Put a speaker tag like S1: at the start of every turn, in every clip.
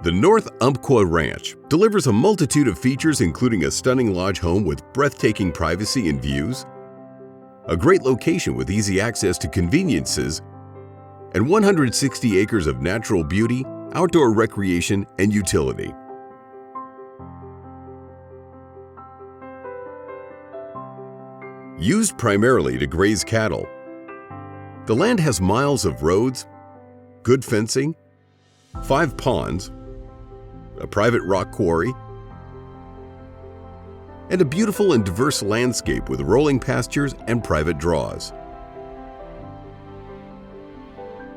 S1: The North Umpqua Ranch delivers a multitude of features, including a stunning lodge home with breathtaking privacy and views, a great location with easy access to conveniences, and 160 acres of natural beauty, outdoor recreation, and utility. Used primarily to graze cattle, the land has miles of roads, good fencing, 5 ponds, a private rock quarry, and a beautiful and diverse landscape with rolling pastures and private draws.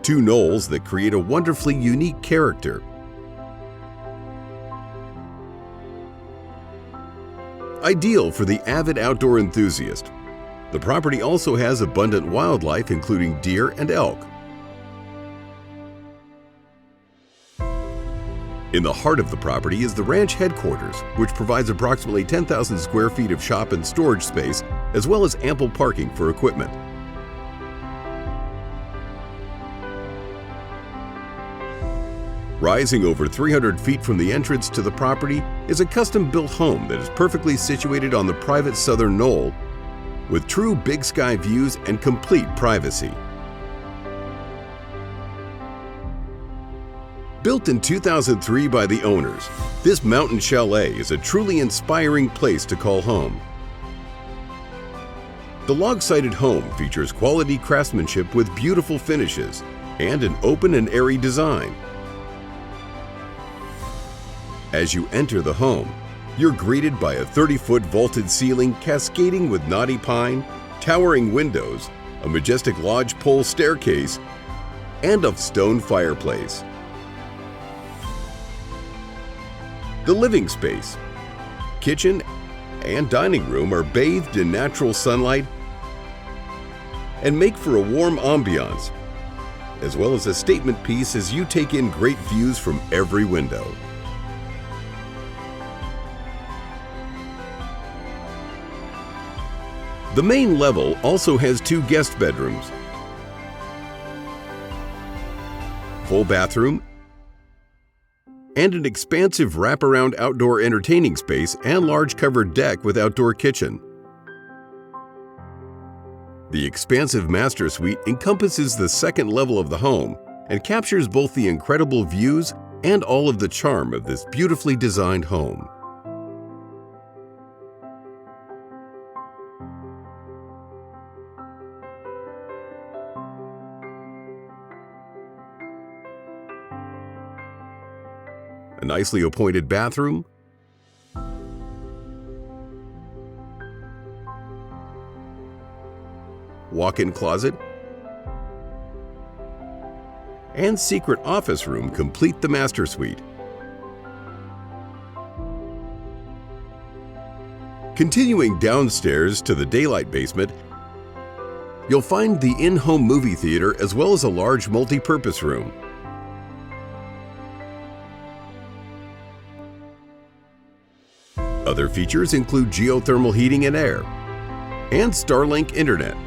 S1: 2 knolls that create a wonderfully unique character. Ideal for the avid outdoor enthusiast, the property also has abundant wildlife, including deer and elk. In the heart of the property is the ranch headquarters, which provides approximately 10,000 square feet of shop and storage space, as well as ample parking for equipment. Rising over 300 feet from the entrance to the property is a custom-built home that is perfectly situated on the private southern knoll, with true big sky views and complete privacy. Built in 2003 by the owners, this mountain chalet is a truly inspiring place to call home. The log-sided home features quality craftsmanship with beautiful finishes and an open and airy design. As you enter the home, you're greeted by a 30-foot vaulted ceiling cascading with knotty pine, towering windows, a majestic lodge pole staircase, and a stone fireplace. The living space, kitchen, and dining room are bathed in natural sunlight and make for a warm ambiance, as well as a statement piece as you take in great views from every window. The main level also has 2 guest bedrooms, full bathroom, and an expansive wraparound outdoor entertaining space and large covered deck with outdoor kitchen. The expansive master suite encompasses the second level of the home and captures both the incredible views and all of the charm of this beautifully designed home. A nicely appointed bathroom, walk-in closet, and secret office room complete the master suite. Continuing downstairs to the daylight basement, you'll find the in-home movie theater as well as a large multi-purpose room. Other features include geothermal heating and air, and Starlink internet.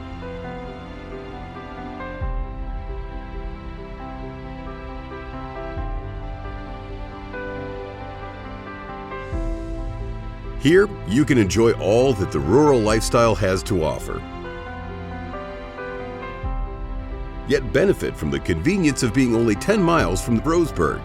S1: Here, you can enjoy all that the rural lifestyle has to offer, yet benefit from the convenience of being only 10 miles from Roseburg.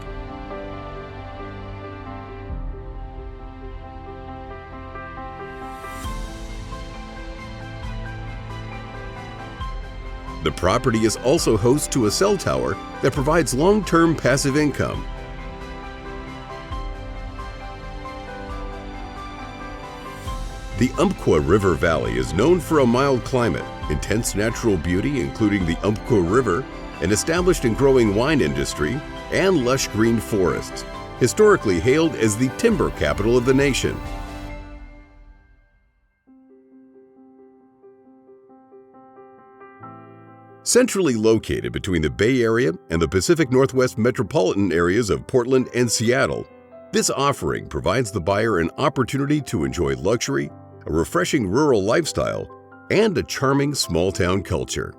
S1: The property is also host to a cell tower that provides long-term passive income. The Umpqua River Valley is known for a mild climate, intense natural beauty including the Umpqua River, an established and growing wine industry, and lush green forests, historically hailed as the timber capital of the nation. Centrally located between the Bay Area and the Pacific Northwest metropolitan areas of Portland and Seattle, this offering provides the buyer an opportunity to enjoy luxury, a refreshing rural lifestyle, and a charming small-town culture.